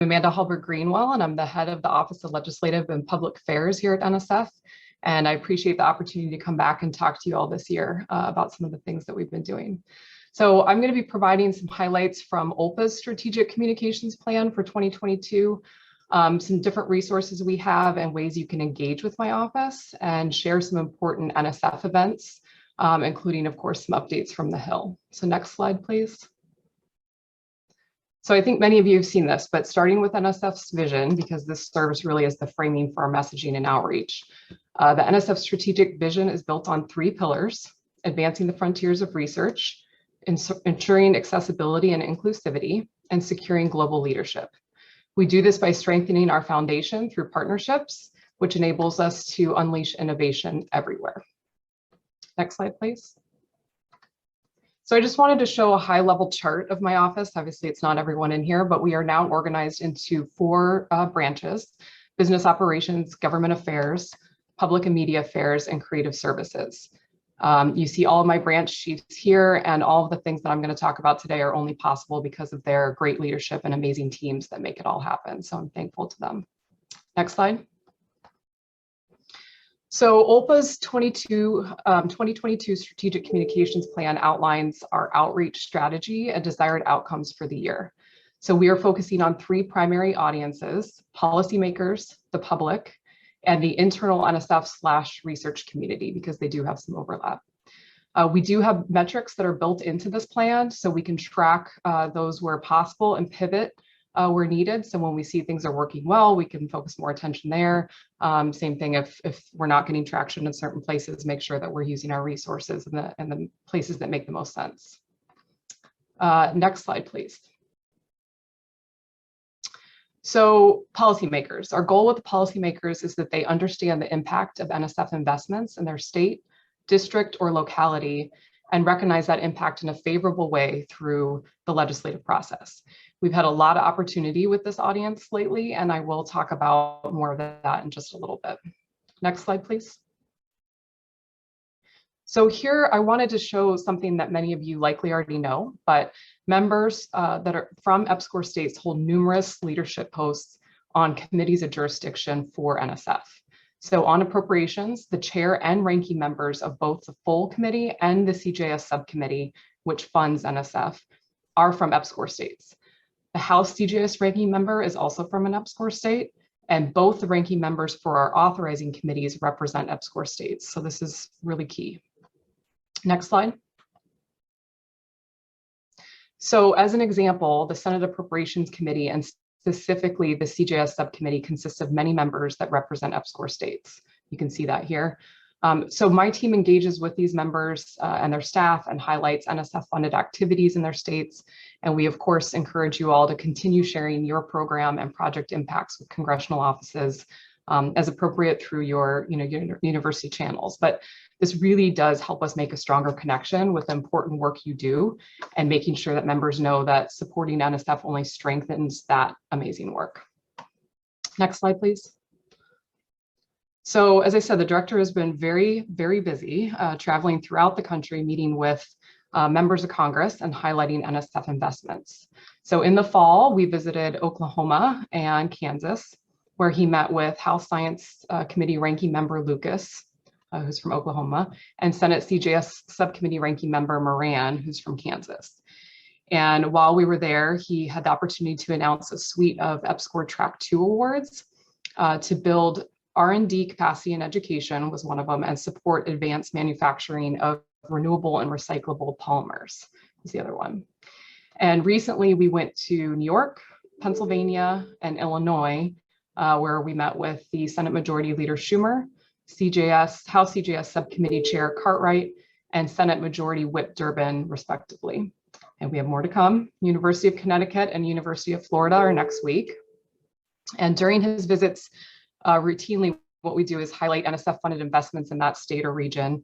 Amanda Halbert-Greenwell, and I'm the head of the Office of Legislative and Public Affairs here at NSF. And I appreciate the opportunity to come back and talk to you all this year about some of the things that we've been doing. So I'm going to be providing some highlights from OLPA's Strategic Communications Plan for 2022, some different resources we have and ways you can engage with my office, and share some important NSF events, including, of course, some updates from the Hill. So next slide, please. So I think many of you have seen this, but starting with NSF's vision, because this serves really as the framing for our messaging and outreach. The NSF strategic vision is built on 3 pillars: advancing the frontiers of research, ensuring accessibility and inclusivity, and securing global leadership. We do this by strengthening our foundation through partnerships, which enables us to unleash innovation everywhere. Next slide, please. So I just wanted to show a high-level chart of my office. Obviously, it's not everyone in here, but we are now organized into 4 branches: business operations, government affairs, public and media affairs, and creative services. You see all of my branch chiefs here, and all of the things that I'm going to talk about today are only possible because of their great leadership and amazing teams that make it all happen. So I'm thankful to them. Next slide. So OLPA's 2022 Strategic Communications Plan outlines our outreach strategy and desired outcomes for the year. So we are focusing on 3 primary audiences: policymakers, the public, and the internal NSF/research community, because they do have some overlap. We do have metrics that are built into this plan, so we can track those where possible and pivot where needed. So when we see things are working well, we can focus more attention there. Same thing if we're not getting traction in certain places, make sure that we're using our resources in the places that make the most sense. Next slide, please. So policymakers, our goal with the policymakers is that they understand the impact of NSF investments in their state, district, or locality, and recognize that impact in a favorable way through the legislative process. We've had a lot of opportunity with this audience lately, and I will talk about more of that in just a little bit. Next slide, please. So here I wanted to show something that many of you likely already know, but members that are from EPSCoR states hold numerous leadership posts on committees of jurisdiction for NSF. So on appropriations, the chair and ranking members of both the full committee and the CJS subcommittee, which funds NSF, are from EPSCoR states. The House CJS ranking member is also from an EPSCoR state, and both the ranking members for our authorizing committees represent EPSCoR states. So this is really key. Next slide. So as an example, the Senate Appropriations Committee, and specifically the CJS subcommittee, consists of many members that represent EPSCoR states. You can see that here. So my team engages with these members and their staff and highlights NSF funded activities in their states. And we, of course, encourage you all to continue sharing your program and project impacts with congressional offices as appropriate through your university channels. But this really does help us make a stronger connection with the important work you do, and making sure that members know that supporting NSF only strengthens that amazing work. Next slide, please. So as I said, the director has been very, very busy traveling throughout the country, meeting with members of Congress and highlighting NSF investments. So in the fall, we visited Oklahoma and Kansas, where he met with House Science Committee ranking member Lucas, who's from Oklahoma, and Senate CJS subcommittee ranking member Moran, who's from Kansas. And while we were there, he had the opportunity to announce a suite of EPSCoR Track 2 awards to build R&D capacity in education was one of them, and support advanced manufacturing of renewable and recyclable polymers is the other one. And recently we went to New York, Pennsylvania, and Illinois, where we met with the Senate Majority Leader Schumer, House CJS Subcommittee Chair Cartwright, and Senate Majority Whip Durbin, respectively. And we have more to come. University of Connecticut and University of Florida are next week. And during his visits, routinely what we do is highlight NSF-funded investments in that state or region,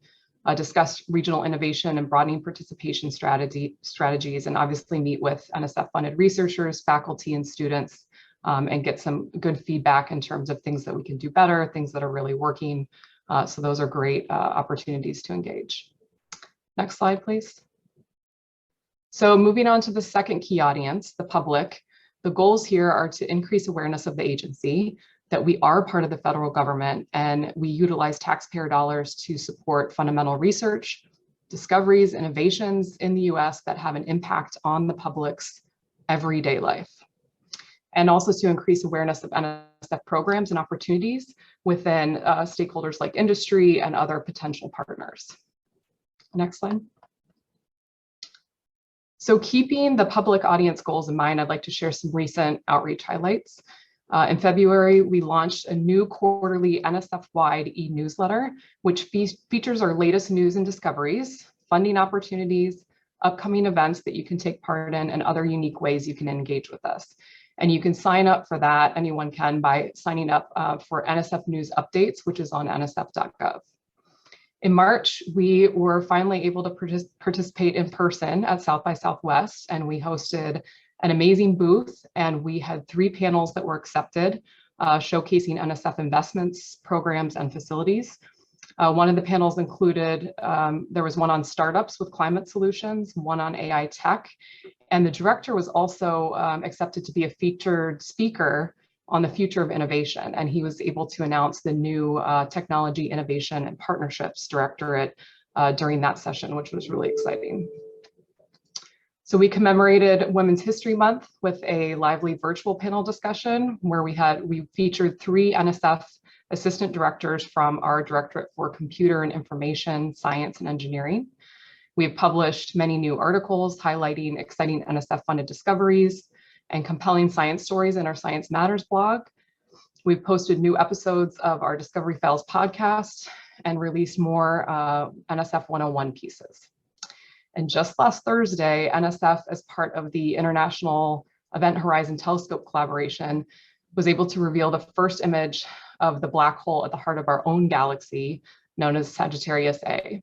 discuss regional innovation and broadening participation strategies, and obviously meet with NSF-funded researchers, faculty, and students, and get some good feedback in terms of things that we can do better, things that are really working. So those are great opportunities to engage. Next slide, please. So moving on to the second key audience, the public. The goals here are to increase awareness of the agency, that we are part of the federal government, and we utilize taxpayer dollars to support fundamental research, discoveries, innovations in the US that have an impact on the public's everyday life. And also to increase awareness of NSF programs and opportunities within stakeholders like industry and other potential partners. Next slide. So keeping the public audience goals in mind, I'd like to share some recent outreach highlights. In February, we launched a new quarterly NSF-wide e-newsletter, which features our latest news and discoveries, funding opportunities, upcoming events that you can take part in, and other unique ways you can engage with us. And you can sign up for that, anyone can, by signing up for NSF News Updates, which is on nsf.gov. In March, we were finally able to participate in person at South by Southwest, and we hosted an amazing booth, and we had 3 panels that were accepted, showcasing NSF investments, programs, and facilities. One of the panels included, there was one on startups with climate solutions, one on AI tech, and the director was also accepted to be a featured speaker on the future of innovation. And he was able to announce the new Technology Innovation and Partnerships Directorate during that session, which was really exciting. So we commemorated Women's History Month with a lively virtual panel discussion where we featured 3 NSF assistant directors from our Directorate for Computer and Information Science and Engineering. We've published many new articles highlighting exciting NSF funded discoveries and compelling science stories in our Science Matters blog. We've posted new episodes of our Discovery Files podcast and released more NSF 101 pieces. And just last Thursday, NSF, as part of the International Event Horizon Telescope collaboration, was able to reveal the first image of the black hole at the heart of our own galaxy, known as Sagittarius A.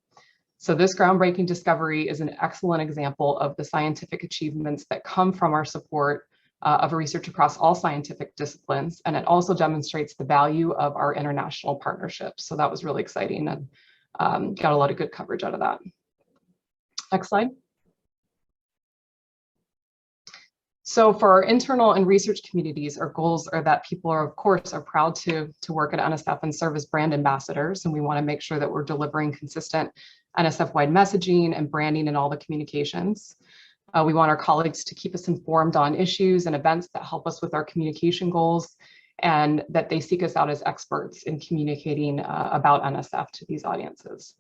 So this groundbreaking discovery is an excellent example of the scientific achievements that come from our support of research across all scientific disciplines, and it also demonstrates the value of our international partnerships. So that was really exciting and got a lot of good coverage out of that. Next slide. So for our internal and research communities, our goals are that people are, of course, proud to work at NSF and serve as brand ambassadors. And we want to make sure that we're delivering consistent NSF-wide messaging and branding in all the communications. We want our colleagues to keep us informed on issues and events that help us with our communication goals, and that they seek us out as experts in communicating about NSF to these audiences.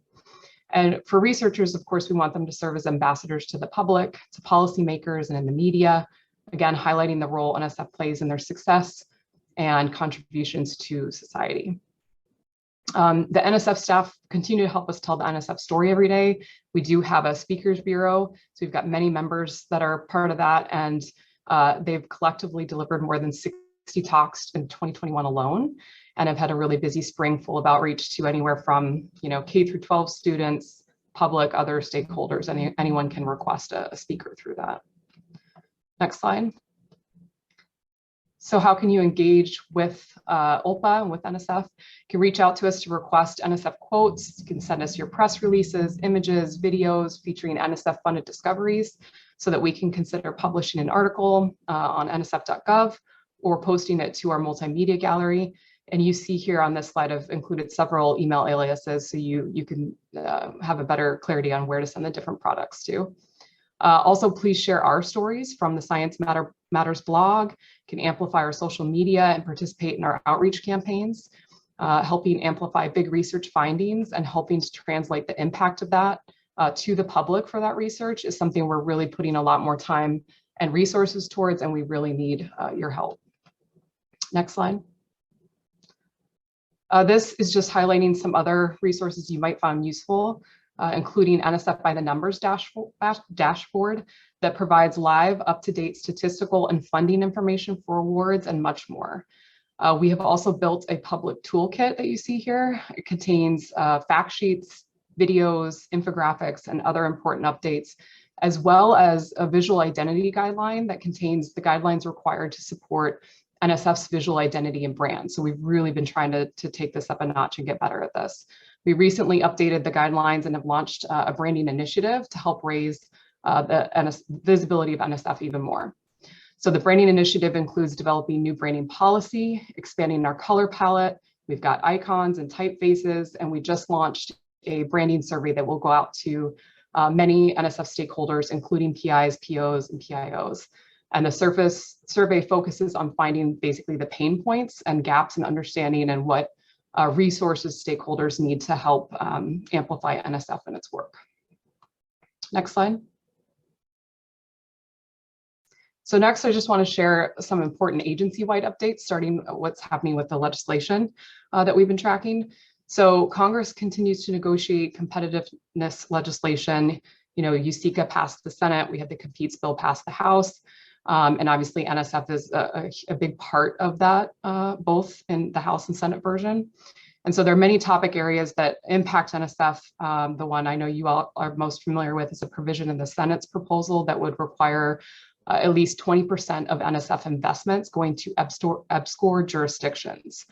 And for researchers, of course, we want them to serve as ambassadors to the public, to policymakers, and in the media, again, highlighting the role NSF plays in their success and contributions to society. The NSF staff continue to help us tell the NSF story every day. We do have a speakers bureau, so we've got many members that are part of that, and they've collectively delivered more than 60 talks in 2021 alone, and have had a really busy spring full of outreach to anywhere from K through 12 students, public, other stakeholders. Anyone can request a speaker through that. Next slide. So how can you engage with OLPA and with NSF? You can reach out to us to request NSF quotes. You can send us your press releases, images, videos featuring NSF funded discoveries so that we can consider publishing an article on nsf.gov or posting it to our multimedia gallery. And you see here on this slide, I've included several email aliases so you can have a better clarity on where to send the different products to. Also, please share our stories from the Science Matters blog. You can amplify our social media and participate in our outreach campaigns, helping amplify big research findings and helping to translate the impact of that to the public for that research is something we're really putting a lot more time and resources towards, and we really need your help. Next slide. This is just highlighting some other resources you might find useful, including NSF by the Numbers dashboard that provides live, up-to-date statistical and funding information for awards and much more. We have also built a public toolkit that you see here. It contains fact sheets, videos, infographics, and other important updates, as well as a visual identity guideline that contains the guidelines required to support NSF's visual identity and brand. So we've really been trying to take this up a notch and get better at this. We recently updated the guidelines and have launched a branding initiative to help raise the visibility of NSF even more. So the branding initiative includes developing new branding policy, expanding our color palette. We've got icons and typefaces, and we just launched a branding survey that will go out to many NSF stakeholders, including PIs, POs, and PIOs. And the survey focuses on finding basically the pain points and gaps in understanding and what resources stakeholders need to help amplify NSF in its work. Next slide. So next, I just want to share some important agency-wide updates, starting what's happening with the legislation that we've been tracking. So Congress continues to negotiate competitiveness legislation. You know, USICA passed the Senate, we had the Competes bill pass the House, and obviously NSF is a big part of that, both in the House and Senate version. And so there are many topic areas that impact NSF. The one I know you all are most familiar with is a provision in the Senate's proposal that would require at least 20% of NSF investments going to EPSCoR jurisdictions.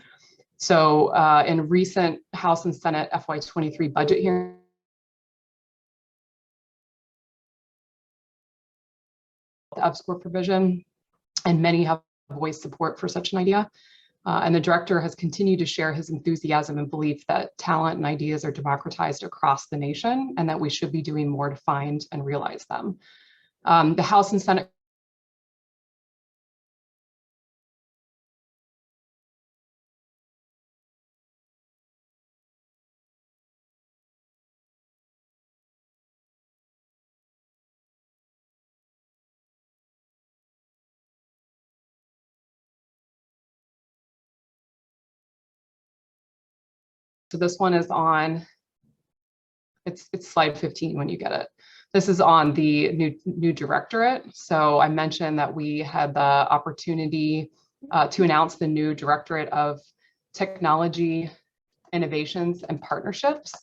So in recent House and Senate FY23 budget hearings, the EPSCoR provision, and many have voiced support for such an idea. And the director has continued to share his enthusiasm and belief that talent and ideas are democratized across the nation and that we should be doing more to find and realize them. The House and Senate So this one is on, it's slide 15 when you get it. This is on the new directorate. So I mentioned that we had the opportunity to announce the new Directorate of Technology, Innovations and Partnerships,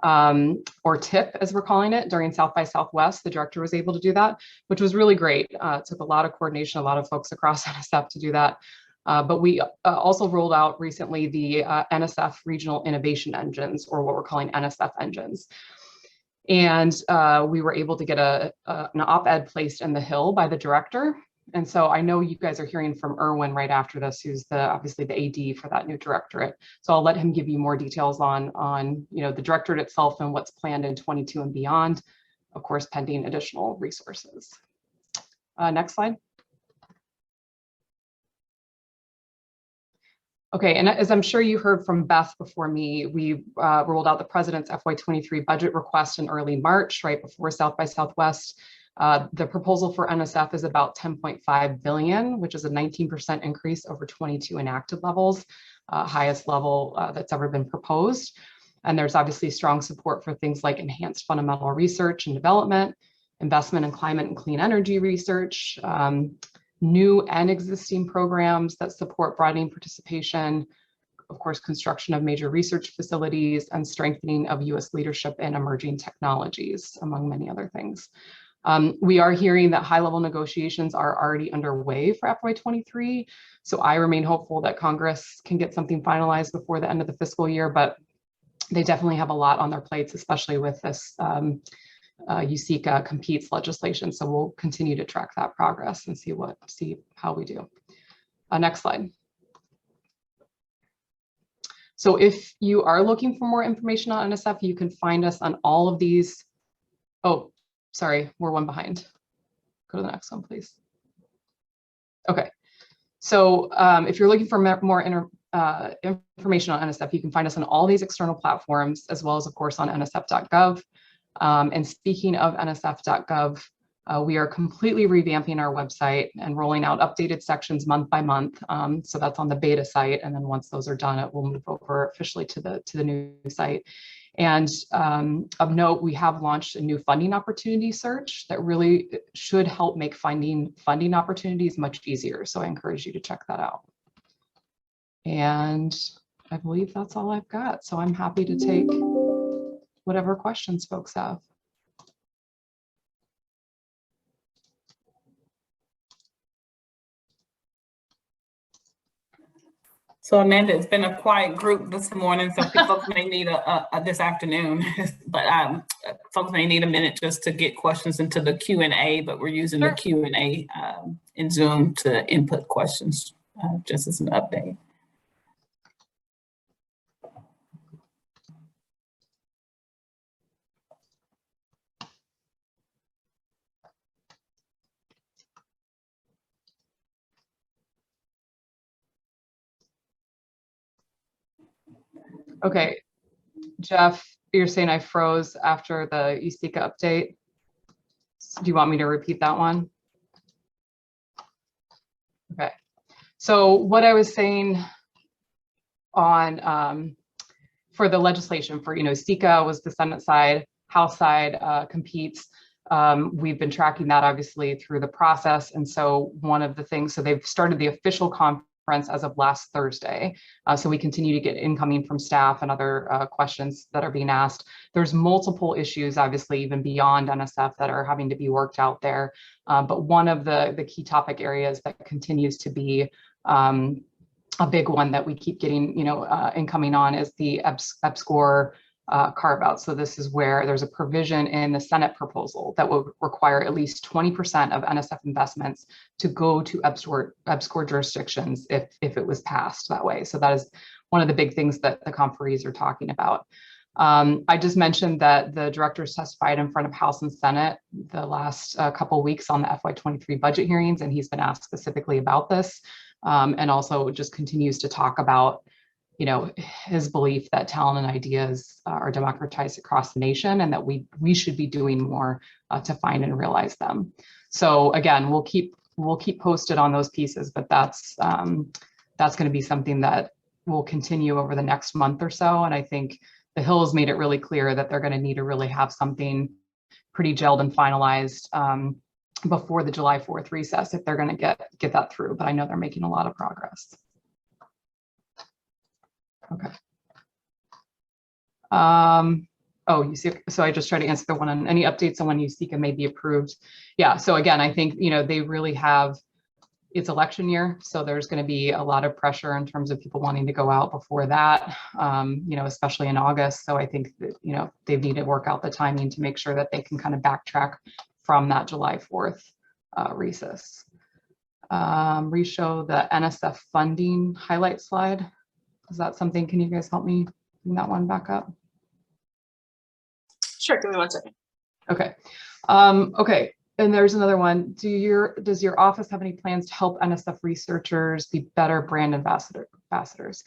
or TIP as we're calling it, during South by Southwest. The director was able to do that, which was really great. It took a lot of coordination, a lot of folks across NSF to do that. But we also rolled out recently the NSF Regional Innovation Engines, or what we're calling NSF Engines. And we were able to get an op-ed placed in the Hill by the director. And so I know you guys are hearing from Erwin right after this, who's obviously the AD for that new directorate. So I'll let him give you more details on the directorate itself and what's planned in 22 and beyond, of course, pending additional resources. Next slide. Okay, and as I'm sure you heard from Beth before me, we rolled out the President's FY23 budget request in early March, right before South by Southwest. The proposal for NSF is about 10.5 billion, which is a 19% increase over 22 enacted levels, highest level that's ever been proposed. And there's obviously strong support for things like enhanced fundamental research and development, investment in climate and clean energy research, new and existing programs that support broadening participation, of course, construction of major research facilities, and strengthening of US leadership in emerging technologies, among many other things. We are hearing that high-level negotiations are already underway for FY23, so I remain hopeful that Congress can get something finalized before the end of the fiscal year, but they definitely have a lot on their plates, especially with this USICA Competes legislation. So we'll continue to track that progress and see how we do. Next slide. So if you are looking for more information on NSF, you can find us on all of these. Oh, sorry, we're one behind. Go to the next one, please. Okay. So if you're looking for more information on NSF, you can find us on all these external platforms, as well as, of course, on nsf.gov. And speaking of nsf.gov, we are completely revamping our website and rolling out updated sections month by month. So that's on the beta site. And then once those are done, it will move over officially to the new site. And of note, we have launched a new funding opportunity search that really should help make finding funding opportunities much easier. So I encourage you to check that out. And I believe that's all I've got. So I'm happy to take whatever questions folks have. So Amanda, it's been a quiet group this morning, so folks may need this afternoon, but folks may need a minute just to get questions into the Q&A, but we're using the Q&A in Zoom to input questions, just as an update. Okay, Jeff, you're saying I froze after the ESECA update. Do you want me to repeat that one? Okay, so what I was saying on for the legislation for, SECA was the Senate side, House side competes. We've been tracking that obviously through the process. And so one of the things, so they've started the official conference as of last Thursday. So we continue to get incoming from staff and other questions that are being asked. There's multiple issues, obviously, even beyond NSF that are having to be worked out there. But one of the key topic areas that continues to be a big one that we keep getting, incoming on is the EPSCoR carve out. So this is where there's a provision in the Senate proposal that will require at least 20% of NSF investments to go to EPSCoR jurisdictions if it was passed that way. So that is one of the big things that the conferees are talking about. I just mentioned that the directors testified in front of House and Senate the last couple of weeks on the FY23 budget hearings, and he's been asked specifically about this, and also just continues to talk about his belief that talent and ideas are democratized across the nation, and that we should be doing more to find and realize them. So again, we'll keep posted on those pieces, but that's going to be something that will continue over the next month or so. And I think the Hill has made it really clear that they're going to need to really have something pretty gelled and finalized before the July 4th recess if they're going to get that through. But I know they're making a lot of progress. Okay. Oh, you see, so I just tried to answer the one on any updates on when ESECA may be approved. Yeah, so again, I think, they really have, it's election year, so there's going to be a lot of pressure in terms of people wanting to go out before that, especially in August. So I think that, they need to work out the timing to make sure that they can kind of backtrack from that July 4th recess. Reshow the NSF funding highlight slide. Is that something, can you guys help me bring that one back up? Sure, give me 1 second. Okay. Okay, and there's another one. Does your office have any plans to help NSF researchers be better brand ambassadors?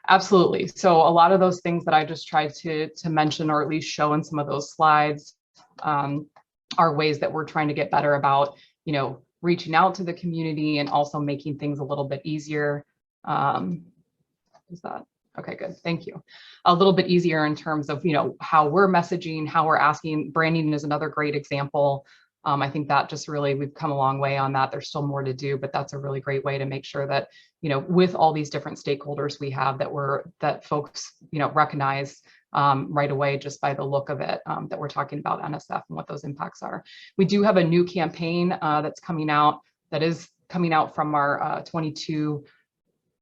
Absolutely. So a lot of those things that I just tried to mention, or at least show in some of those slides, are ways that we're trying to get better about, reaching out to the community and also making things a little bit easier. Is that okay? Good, thank you. A little bit easier in terms of how we're messaging, how we're asking. Branding is another great example. I think that just really, we've come a long way on that. There's still more to do, but that's a really great way to make sure that with all these different stakeholders we have, that folks recognize right away just by the look of it, that we're talking about NSF and what those impacts are. We do have a new campaign that's coming out, that is coming out from our 22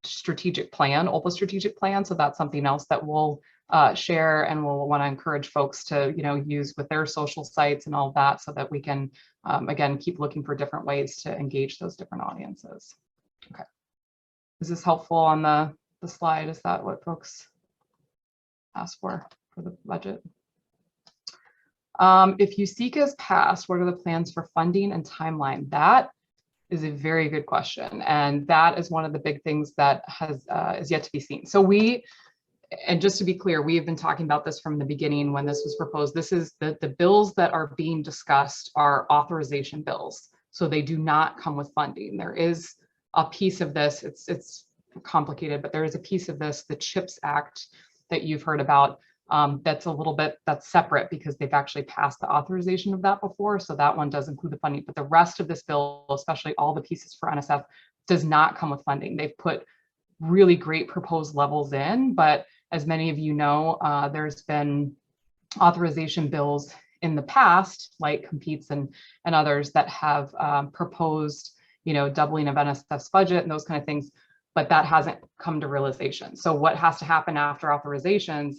strategic plan, OLPA strategic plan. So that's something else that we'll share, and we'll want to encourage folks to use with their social sites and all that, so that we can again keep looking for different ways to engage those different audiences. Okay, is this helpful on the slide? Is that what folks asked for the budget? If ESECA is passed, what are the plans for funding and timeline? That is a very good question, and that is one of the big things that is yet to be seen. So and just to be clear, we have been talking about this from the beginning when this was proposed. This is the bills that are being discussed are authorization bills, so they do not come with funding. There is a piece of this, it's complicated, but there is a piece of this, the CHIPS Act that you've heard about, that's separate because they've actually passed the authorization of that before. So that one does include the funding, but the rest of this bill, especially all the pieces for NSF, does not come with funding. They've put really great proposed levels in, but as many of you know, there's been authorization bills in the past, like Competes and others, that have proposed, doubling of NSF's budget and those kind of things. but that hasn't come to realization. So what has to happen after authorization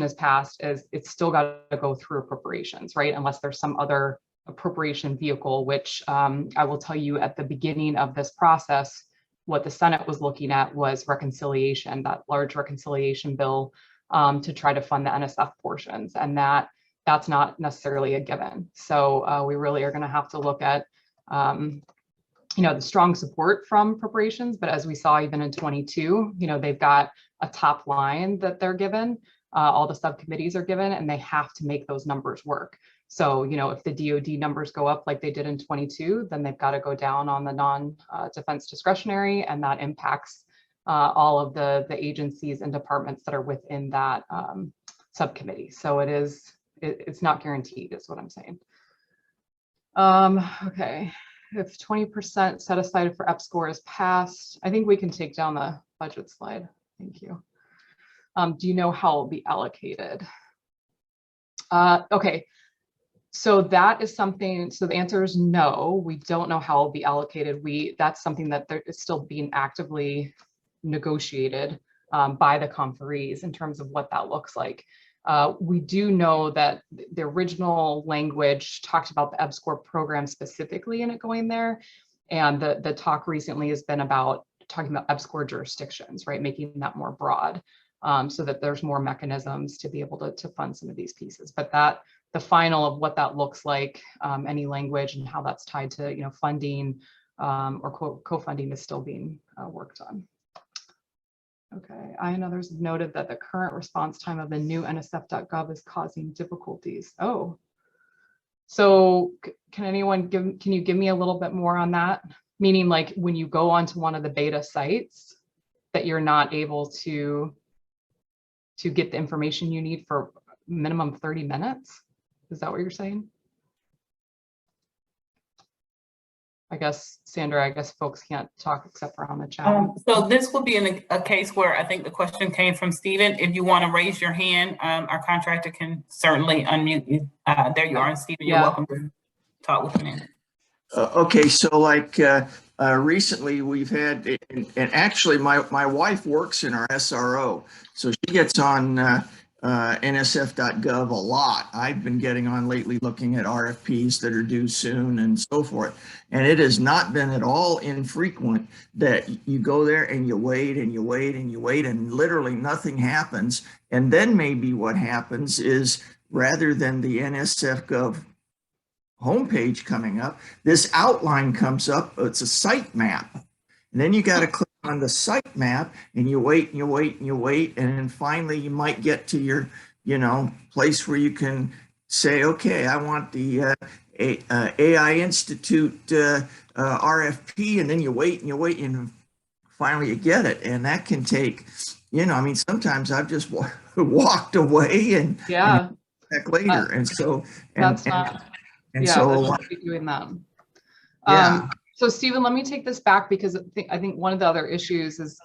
is passed is it's still got to go through appropriations, right? Unless there's some other appropriation vehicle, which I will tell you at the beginning of this process, what the Senate was looking at was reconciliation, that large reconciliation bill to try to fund the NSF portions, and that's not necessarily a given. So we really are going to have to look at the strong support from appropriations, but as we saw even in 22, they've got a top line that they're given, all the subcommittees are given, and they have to make those numbers work. So, if the DoD numbers go up like they did in 22, then they've got to go down on the non-defense discretionary, and that impacts all of the agencies and departments that are within that subcommittee. So it's not guaranteed, is what I'm saying. Okay, if 20% set aside for EPSCoR is passed, I think we can take down the budget slide. Thank you. Do you know how it will be allocated? Okay, so that is something, so the answer is no, we don't know how it will be allocated. That's something that is still being actively negotiated by the conferees in terms of what that looks like. We do know that the original language talked about the EPSCoR program specifically in it going there. And the talk recently has been about talking about EPSCoR jurisdictions, right? Making that more broad so that there's more mechanisms to be able to fund some of these pieces. But the final of what that looks like, any language and how that's tied to, funding or co-funding is still being worked on. Okay, I and others have noted that the current response time of the new nsf.gov is causing difficulties. Oh, so can you give me a little bit more on that? Meaning like when you go onto one of the beta sites that you're not able to get the information you need for minimum 30 minutes? Is that what you're saying? I guess, Sandra, folks can't talk except for on the chat. So this will be a case where I think the question came from Stephen. If you want to raise your hand, our contractor can certainly unmute you. There you are, and Stephen, you're welcome to talk with me. Okay, so like recently we've had, and actually my wife works in our SRO, so she gets on nsf.gov a lot. I've been getting on lately looking at RFPs that are due soon and so forth. And it has not been at all infrequent that you go there and you wait and you wait and you wait and literally nothing happens. And then maybe what happens is rather than the NSF.gov homepage coming up, this outline comes up. It's a site map. And then you got to click on the site map and you wait and you wait and you wait. And then finally you might get to your, place where you can say, okay, I want the AI Institute RFP. And then you wait and you wait and finally you get it. And that can take, sometimes I've just walked away and back later. And so, so be doing that. So Stephen, let me take this back because I think one of the other issues is,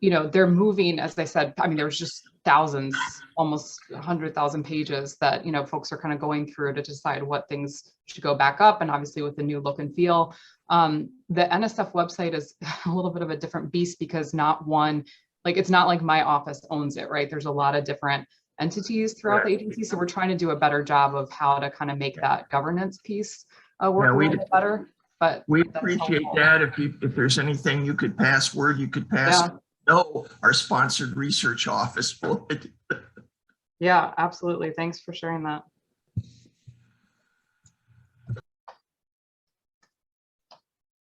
they're moving, as I said, there's just thousands, almost 100,000 pages that, folks are kind of going through to decide what things should go back up. And obviously with the new look and feel, the NSF website is a little bit of a different beast because it's not like my office owns it, right? There's a lot of different entities throughout the agency. So we're trying to do a better job of how to kind of make that governance piece work a little bit better. But we appreciate that. If there's anything you could pass word, you could pass. No, our sponsored research office would. Yeah, absolutely. Thanks for sharing that.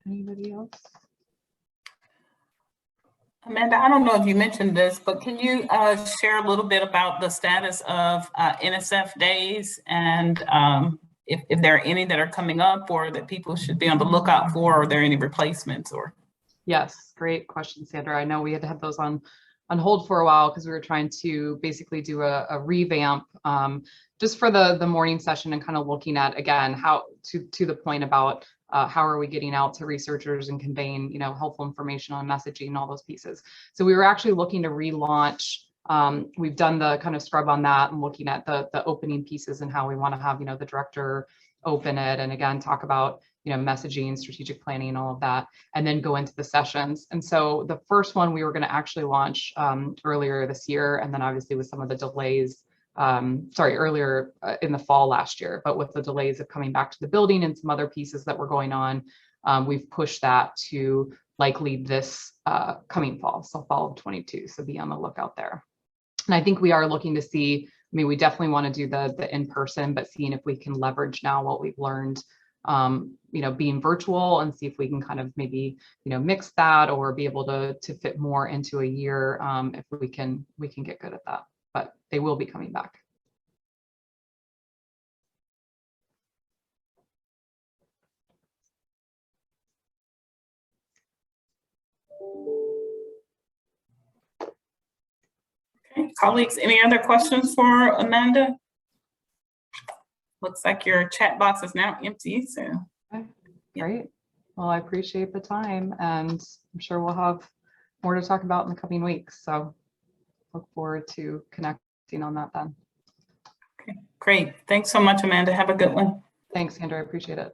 Anybody else? Amanda, I don't know if you mentioned this, but can you share a little bit about the status of NSF days and if there are any that are coming up or that people should be on the lookout for, or are there any replacements? Or yes, great question, Sandra. I know we had to have those on hold for a while because we were trying to basically do a revamp just for the morning session and kind of looking at, again, how to the point about how are we getting out to researchers and conveying, helpful information on messaging and all those pieces. So we were actually looking to relaunch. We've done the kind of scrub on that and looking at the opening pieces and how we want to have, the director open it. And again, talk about, messaging, strategic planning, all of that, and then go into the sessions. And so the first one we were going to actually launch earlier this year, and then obviously with some of the delays, earlier in the fall last year, but with the delays of coming back to the building and some other pieces that were going on, we've pushed that to likely this coming fall, so fall of 22. So be on the lookout there. And I think we are looking to see, we definitely want to do the in-person, but seeing if we can leverage now what we've learned, being virtual, and see if we can kind of maybe, mix that or be able to fit more into a year if we can get good at that. But they will be coming back. Okay, colleagues, any other questions for Amanda? Looks like your chat box is now empty, so. Okay, great. Well, I appreciate the time, and I'm sure we'll have more to talk about in the coming weeks. So look forward to connecting on that then. Okay, great. Thanks so much, Amanda. Have a good one. Thanks, Sandra. I appreciate it.